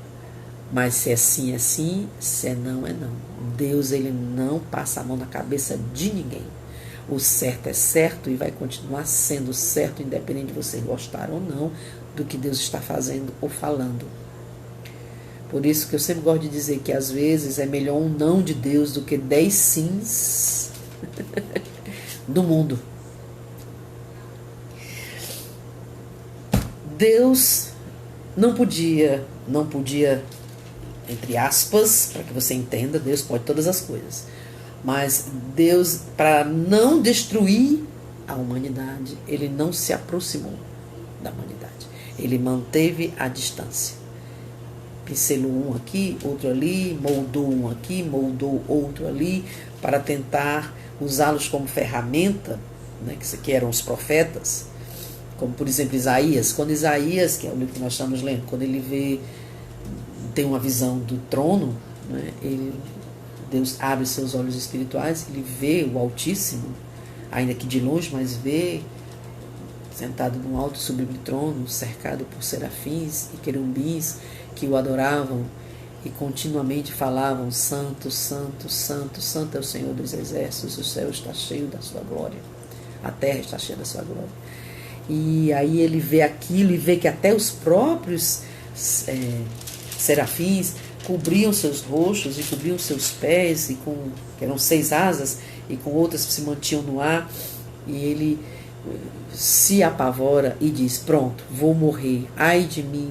Mas se é sim, é sim. Se é não, é não. Deus, ele não passa a mão na cabeça de ninguém. O certo é certo e vai continuar sendo certo, independente de você gostar ou não do que Deus está fazendo ou falando. Por isso que eu sempre gosto de dizer que às vezes é melhor um não de Deus do que 10 sims do mundo. Deus não podia, entre aspas, para que você entenda, Deus pode todas as coisas. Mas Deus, para não destruir a humanidade, ele não se aproximou da humanidade. Ele manteve a distância. Pincelou um aqui, outro ali, moldou um aqui, moldou outro ali, para tentar usá-los como ferramenta, né, que eram os profetas, como por exemplo Isaías. Quando Isaías, que é o livro que nós estamos lendo, quando ele tem uma visão do trono, né, Deus abre seus olhos espirituais, ele vê o Altíssimo, ainda que de longe, mas vê sentado num alto e sublime trono, cercado por serafins e querubins que o adoravam e continuamente falavam: Santo, Santo, Santo, Santo é o Senhor dos exércitos, o céu está cheio da sua glória, a terra está cheia da sua glória. E aí ele vê aquilo e vê que até os próprios serafins cobriam seus rostos e cobriam seus pés, que eram 6 asas, e com outras que se mantinham no ar, e ele se apavora e diz: pronto, vou morrer, ai de mim,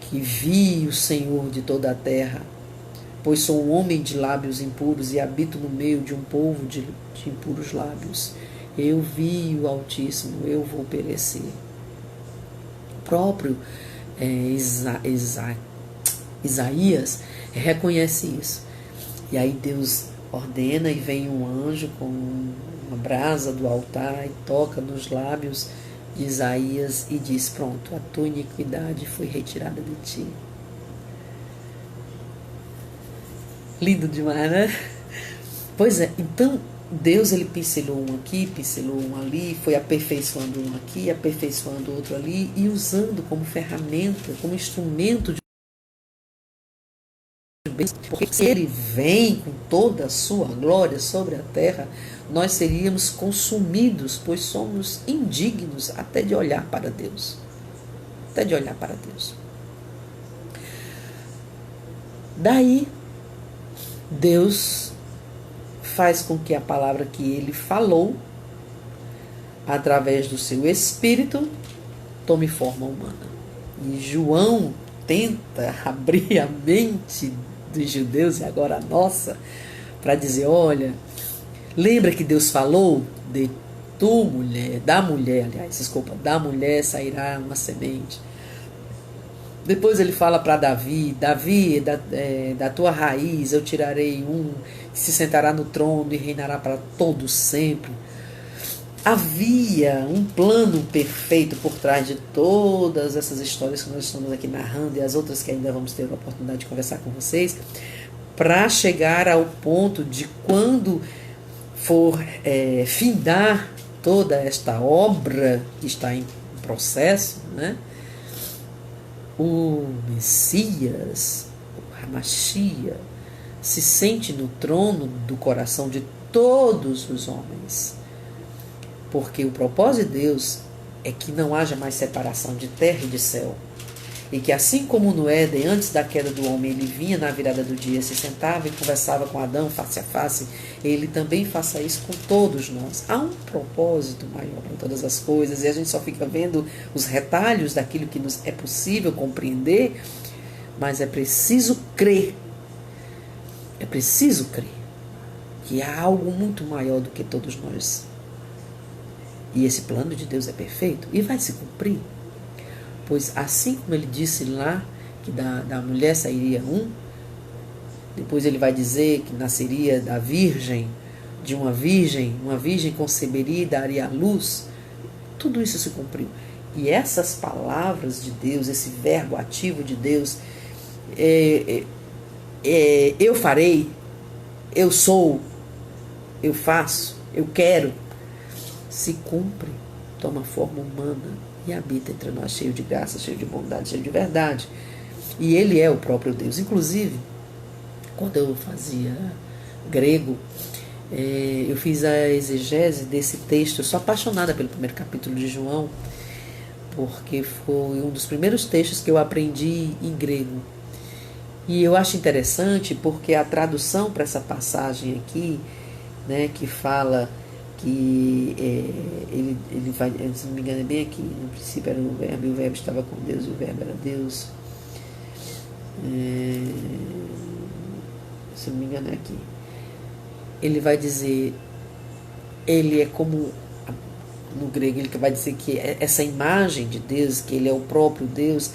que vi o Senhor de toda a terra, pois sou um homem de lábios impuros e habito no meio de um povo de impuros lábios. Eu vi o Altíssimo, eu vou perecer. O próprio Isaías reconhece isso. E aí Deus ordena e vem um anjo com uma brasa do altar e toca nos lábios de Isaías e diz: pronto, a tua iniquidade foi retirada de ti. Lindo demais, né? Pois é, então Deus, ele pincelou um aqui, pincelou um ali, foi aperfeiçoando um aqui, aperfeiçoando outro ali e usando como ferramenta, como instrumento de bênção. Porque se ele vem com toda a sua glória sobre a terra, nós seríamos consumidos, pois somos indignos até de olhar para Deus. Até de olhar para Deus. Daí, Deus faz com que a palavra que ele falou, através do seu Espírito, tome forma humana. E João tenta abrir a mente dos judeus, e agora a nossa, para dizer: olha, lembra que Deus falou de tu mulher, da mulher sairá uma semente. Depois ele fala para Davi: da tua raiz eu tirarei um que se sentará no trono e reinará para todos sempre. Havia um plano perfeito por trás de todas essas histórias que nós estamos aqui narrando e as outras que ainda vamos ter a oportunidade de conversar com vocês, para chegar ao ponto de, quando for findar toda esta obra que está em processo, né? O Messias, o Hamashia, se sente no trono do coração de todos os homens. Porque o propósito de Deus é que não haja mais separação de terra e de céu. E que assim como no Éden, antes da queda do homem, ele vinha na virada do dia, se sentava e conversava com Adão face a face, ele também faça isso com todos nós. Há um propósito maior para todas as coisas, e a gente só fica vendo os retalhos daquilo que nos é possível compreender, mas é preciso crer. É preciso crer que há algo muito maior do que todos nós. E esse plano de Deus é perfeito e vai se cumprir. Pois assim como ele disse lá, que da mulher sairia um, depois ele vai dizer que nasceria da virgem, de uma virgem conceberia e daria à luz. Tudo isso se cumpriu. E essas palavras de Deus, esse verbo ativo de Deus, é, eu farei, eu sou, eu faço, eu quero, se cumpre, toma forma humana e habita entre nós, cheio de graça, cheio de bondade, cheio de verdade. E ele é o próprio Deus. Inclusive, quando eu fazia grego, eu fiz a exegese desse texto. Eu sou apaixonada pelo primeiro capítulo de João, porque foi um dos primeiros textos que eu aprendi em grego. E eu acho interessante porque a tradução para essa passagem aqui, né, que fala que ele vai, se não me engano, é bem aqui, no princípio era o verbo estava com Deus, e o verbo era Deus. Se não me engano é aqui. Ele vai dizer, ele é como, no grego ele vai dizer que essa imagem de Deus, que ele é o próprio Deus,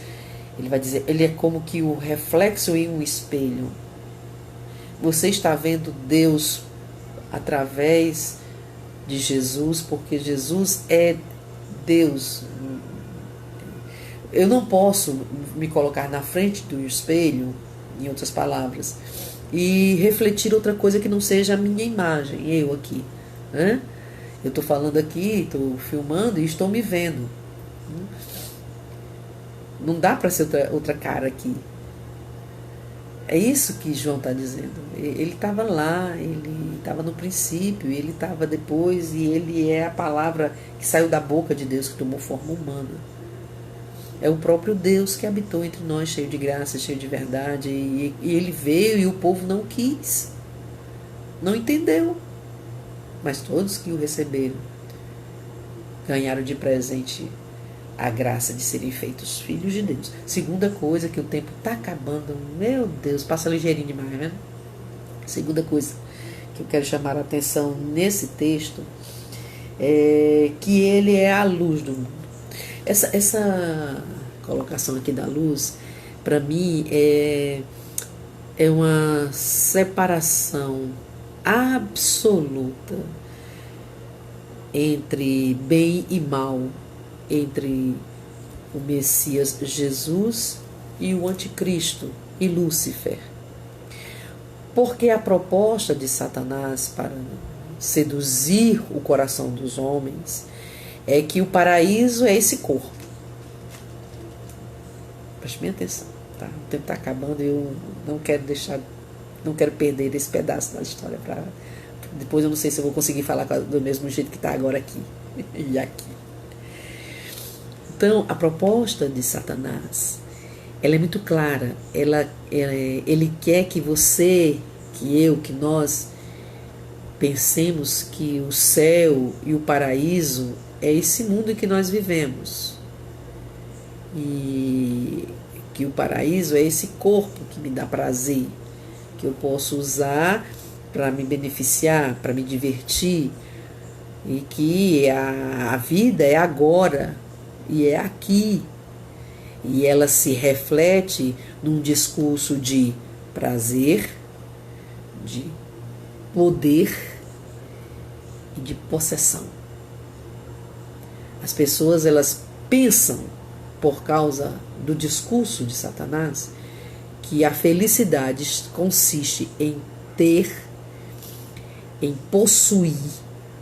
ele vai dizer, ele é como que o reflexo em um espelho. Você está vendo Deus através de Jesus, porque Jesus é Deus. Eu não posso me colocar na frente do espelho, em outras palavras, e refletir outra coisa que não seja a minha imagem, eu aqui, né? Eu estou falando aqui, estou filmando e estou me vendo. Não dá para ser outra cara aqui. É isso que João está dizendo. Ele estava lá, ele estava no princípio, ele estava depois, e ele é a palavra que saiu da boca de Deus, que tomou forma humana. É o próprio Deus que habitou entre nós, cheio de graça, cheio de verdade, e ele veio e o povo não quis, não entendeu. Mas todos que o receberam ganharam de presente a graça de serem feitos filhos de Deus. Segunda coisa, que o tempo está acabando, meu Deus, passa ligeirinho demais, né? Segunda coisa que eu quero chamar a atenção nesse texto é que ele é a luz do mundo. Essa colocação aqui da luz, para mim, é uma separação absoluta entre bem e mal, entre o Messias Jesus e o Anticristo e Lúcifer. Porque a proposta de Satanás para seduzir o coração dos homens é que o paraíso é esse corpo. Preste minha atenção, tá? O tempo está acabando e eu não quero perder esse pedaço da história. Depois eu não sei se eu vou conseguir falar do mesmo jeito que está agora aqui e aqui. Então, a proposta de Satanás, ela é muito clara. Ele quer que você, que eu, que nós pensemos que o céu e o paraíso é esse mundo em que nós vivemos. E que o paraíso é esse corpo que me dá prazer, que eu posso usar para me beneficiar, para me divertir, e que a vida é agora e é aqui. E ela se reflete num discurso de prazer, de poder e de possessão. As pessoas, elas pensam, por causa do discurso de Satanás, que a felicidade consiste em ter, em possuir,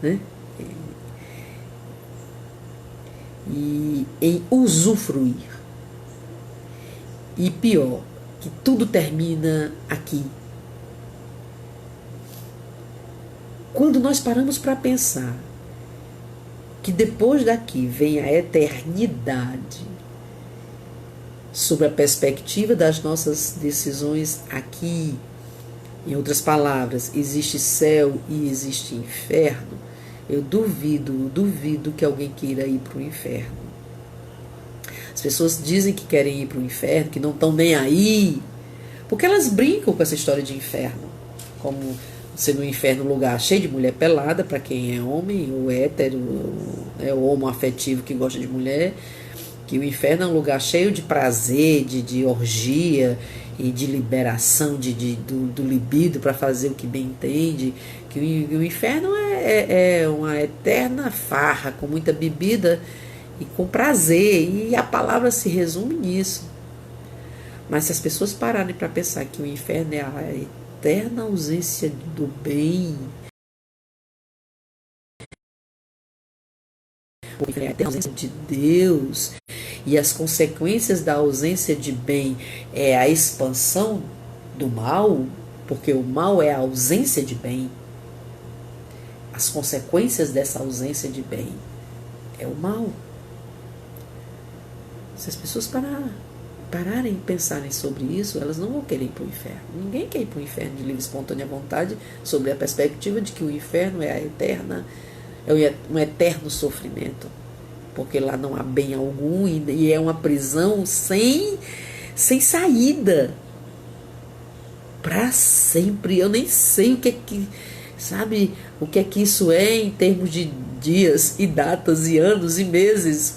né? E em usufruir. E pior, que tudo termina aqui. Quando nós paramos para pensar que depois daqui vem a eternidade, sob a perspectiva das nossas decisões aqui, em outras palavras, existe céu e existe inferno, eu duvido que alguém queira ir para o inferno. As pessoas dizem que querem ir para o inferno, que não estão nem aí, porque elas brincam com essa história de inferno, como ser no inferno um lugar cheio de mulher pelada, para quem é homem, ou hétero, ou homoafetivo que gosta de mulher, que o inferno é um lugar cheio de prazer, de orgia e de liberação do libido para fazer o que bem entende, que o inferno é uma eterna farra, com muita bebida e com prazer, e a palavra se resume nisso. Mas se as pessoas pararem para pensar que o inferno é a eterna ausência do bem, o inferno é a eterna ausência de Deus, e as consequências da ausência de bem é a expansão do mal, porque o mal é a ausência de bem, as consequências dessa ausência de bem é o mal. Se as pessoas pararem e pensarem sobre isso, elas não vão querer ir para o inferno. Ninguém quer ir para o inferno de livre e espontânea vontade, sobre a perspectiva de que o inferno é um eterno sofrimento, porque lá não há bem algum e é uma prisão sem saída, para sempre. Eu nem sei o que é que, sabe, o que é que isso é em termos de dias e datas e anos e meses,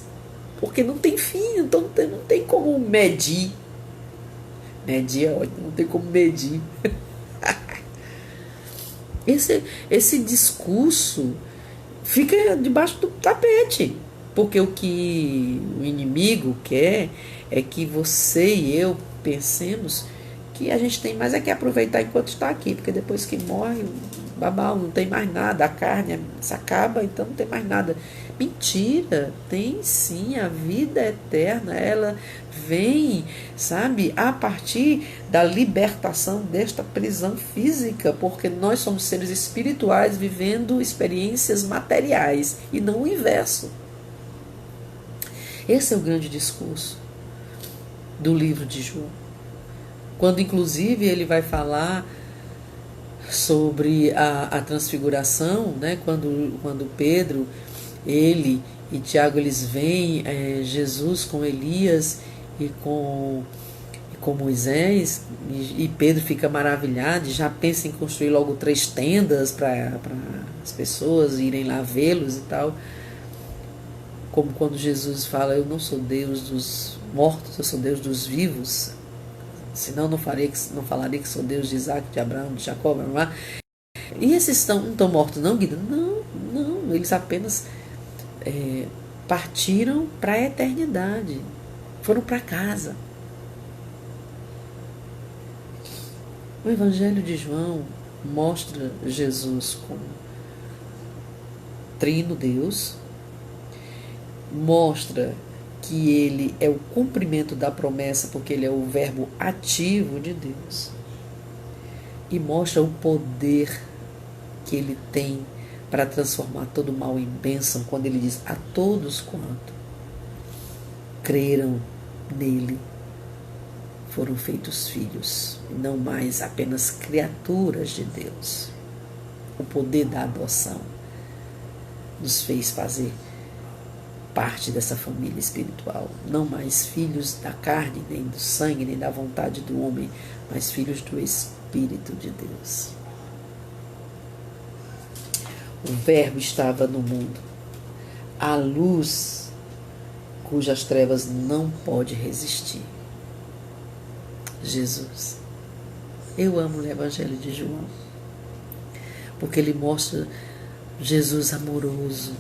porque não tem fim, então não tem como medir. Medir é ótimo, não tem como medir. Esse discurso fica debaixo do tapete, porque o que o inimigo quer é que você e eu pensemos que a gente tem mais é que aproveitar enquanto está aqui, porque depois que morre, babau, não tem mais nada, a carne se acaba, então não tem mais nada. Mentira, tem sim, a vida eterna, ela vem, sabe, a partir da libertação desta prisão física, porque nós somos seres espirituais vivendo experiências materiais e não o inverso. Esse é o grande discurso do livro de João, quando inclusive ele vai falar sobre a transfiguração, né? Quando Pedro, ele e Tiago, eles veem Jesus com Elias e com Moisés, e Pedro fica maravilhado e já pensa em construir logo 3 tendas para as pessoas irem lá vê-los e tal, como quando Jesus fala: eu não sou Deus dos mortos, eu sou Deus dos vivos, senão não falaria que sou Deus de Isaac, de Abraão, de Jacó, blá, blá. E esses não estão mortos não, Guida? Não, eles apenas partiram para a eternidade, foram para casa. O Evangelho de João mostra Jesus como Trino Deus, mostra que ele é o cumprimento da promessa, porque ele é o verbo ativo de Deus, e mostra o poder que ele tem para transformar todo mal em bênção, quando ele diz: a todos quanto creram nele foram feitos filhos, e não mais apenas criaturas de Deus. O poder da adoção nos fez fazer parte dessa família espiritual, não mais filhos da carne, nem do sangue, nem da vontade do homem, mas filhos do Espírito de Deus. O Verbo estava no mundo, a luz cujas trevas não pode resistir. Jesus. Eu amo o Evangelho de João, porque ele mostra Jesus amoroso,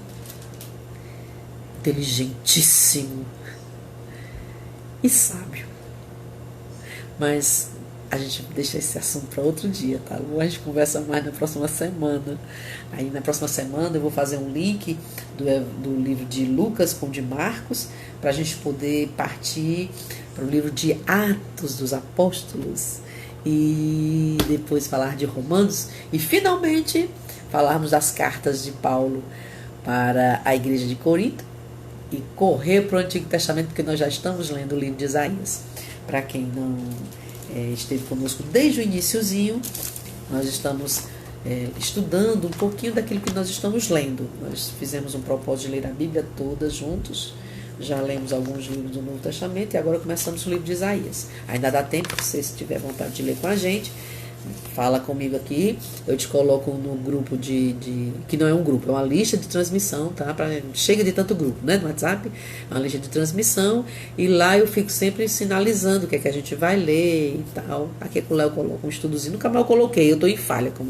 inteligentíssimo e sábio. Mas a gente deixa esse assunto para outro dia, tá? A gente conversa mais na próxima semana. Aí na próxima semana eu vou fazer um link do livro de Lucas com o de Marcos, para a gente poder partir para o livro de Atos dos Apóstolos e depois falar de Romanos e finalmente falarmos das cartas de Paulo para a igreja de Corinto e correr para o Antigo Testamento, porque nós já estamos lendo o livro de Isaías. Para quem não esteve conosco desde o iniciozinho, nós estamos estudando um pouquinho daquilo que nós estamos lendo. Nós fizemos um propósito de ler a Bíblia toda juntos, já lemos alguns livros do Novo Testamento e agora começamos o livro de Isaías. Ainda dá tempo, se você tiver vontade de ler com a gente, fala comigo aqui, eu te coloco no grupo que não é um grupo, é uma lista de transmissão, tá? Chega de tanto grupo, né, no WhatsApp, é uma lista de transmissão, e lá eu fico sempre sinalizando o que é que a gente vai ler e tal. Aqui com o Léo eu coloco um estudozinho, nunca mais eu coloquei, eu tô em falha com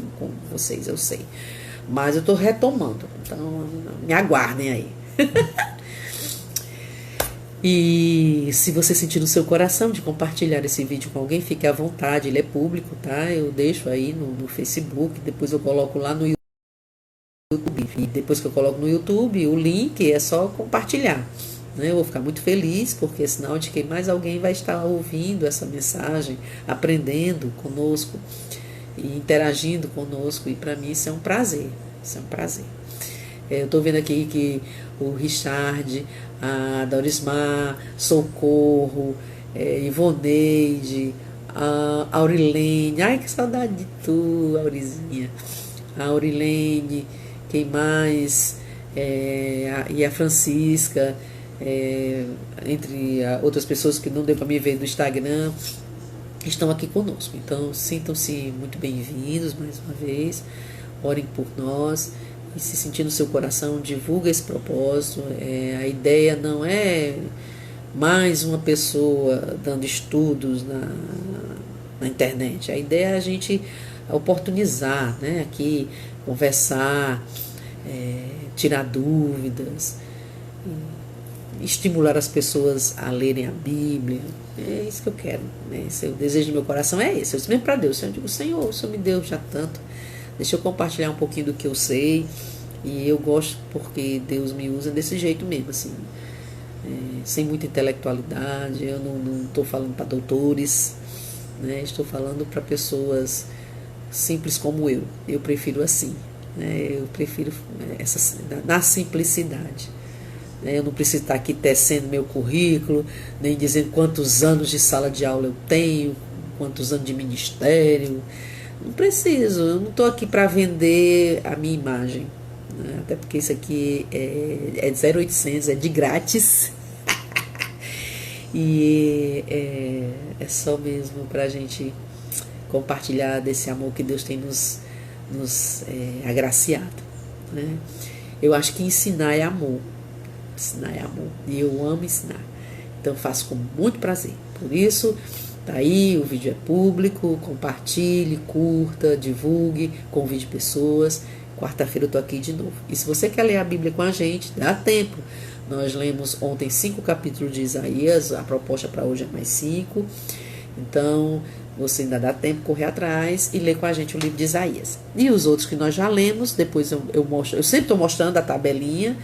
vocês, eu sei, mas eu tô retomando, então me aguardem aí. E se você sentir no seu coração de compartilhar esse vídeo com alguém, fique à vontade, ele é público, tá? Eu deixo aí no Facebook, depois eu coloco lá no YouTube. E depois que eu coloco no YouTube, o link é só compartilhar. Né? Eu vou ficar muito feliz, porque é sinal de que mais alguém vai estar ouvindo essa mensagem, aprendendo conosco e interagindo conosco. E para mim isso é um prazer. Isso é um prazer. Eu estou vendo aqui que o Richard, a Dorismar, Socorro, Ivoneide, a Aurilene, ai que saudade de tu, Aurizinha, a Aurilene, quem mais, e a Francisca, entre outras pessoas que não deu para me ver no Instagram, estão aqui conosco. Então sintam-se muito bem-vindos mais uma vez, orem por nós. E se sentir no seu coração, divulga esse propósito. A ideia não é mais uma pessoa dando estudos na internet. A ideia é a gente oportunizar, né? Aqui, conversar, tirar dúvidas, estimular as pessoas a lerem a Bíblia. É isso que eu quero. Né? O desejo do meu coração é esse. Eu disse mesmo para Deus. Eu digo, Senhor, o Senhor me deu já tanto. Deixa eu compartilhar um pouquinho do que eu sei. E eu gosto porque Deus me usa desse jeito mesmo, assim, sem muita intelectualidade. Eu não estou falando para doutores, né? Estou falando para pessoas simples como eu. Eu prefiro assim, né? Eu prefiro na simplicidade. Né? Eu não preciso estar aqui tecendo meu currículo, nem dizendo quantos anos de sala de aula eu tenho, quantos anos de ministério. Não preciso, eu não estou aqui para vender a minha imagem, né? Até porque isso aqui é de 0800, é de grátis. E é só mesmo para a gente compartilhar desse amor que Deus tem nos agraciado. Né? Eu acho que ensinar é amor. Ensinar é amor. E eu amo ensinar. Então eu faço com muito prazer. Por isso, tá aí, o vídeo é público, compartilhe, curta, divulgue, convide pessoas. Quarta-feira eu tô aqui de novo. E se você quer ler a Bíblia com a gente, dá tempo. Nós lemos ontem 5 capítulos de Isaías, a proposta para hoje é mais 5. Então, você ainda dá tempo de correr atrás e ler com a gente o livro de Isaías. E os outros que nós já lemos, depois eu mostro, eu sempre estou mostrando a tabelinha,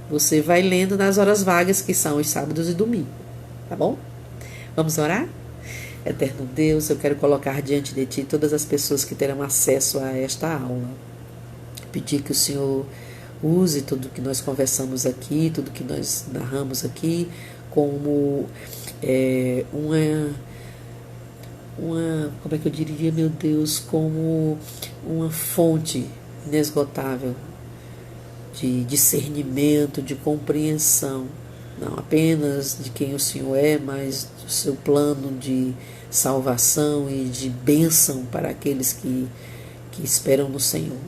você vai lendo nas horas vagas, que são os sábados e domingos. Tá bom? Vamos orar? Eterno Deus, eu quero colocar diante de Ti todas as pessoas que terão acesso a esta aula. Pedir que o Senhor use tudo que nós conversamos aqui, tudo que nós narramos aqui, como como é que eu diria, meu Deus, como uma fonte inesgotável de discernimento, de compreensão, não apenas de quem o Senhor é, mas do seu plano de salvação e de bênção para aqueles que esperam no Senhor.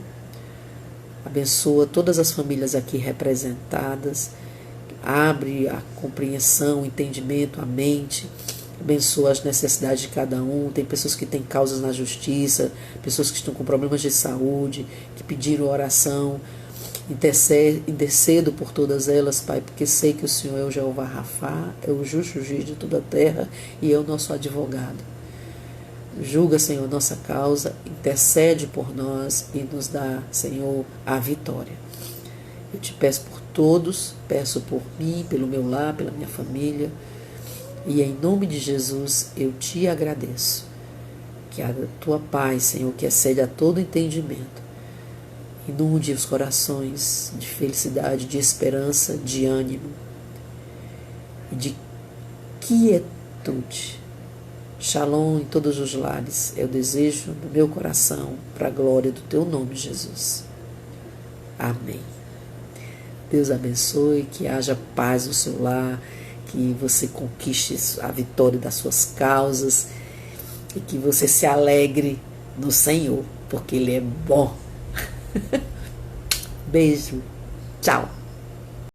Abençoa todas as famílias aqui representadas, abre a compreensão, o entendimento, a mente, abençoa as necessidades de cada um. Tem pessoas que têm causas na justiça, pessoas que estão com problemas de saúde, que pediram oração. Intercedo por todas elas, Pai, porque sei que o Senhor é o Jeová Rafá, é o justo juiz de toda a terra e é o nosso advogado. Julga, Senhor, nossa causa, intercede por nós e nos dá, Senhor, a vitória. Eu te peço por todos, peço por mim, pelo meu lar, pela minha família, e em nome de Jesus eu te agradeço. Que a tua paz, Senhor, que excede a todo entendimento, inunde os corações de felicidade, de esperança, de ânimo e de quietude. Shalom em todos os lares é o desejo do meu coração para a glória do teu nome, Jesus. Amém. Deus abençoe, que haja paz no seu lar, que você conquiste a vitória das suas causas e que você se alegre no Senhor, porque Ele é bom. Beijo. Tchau.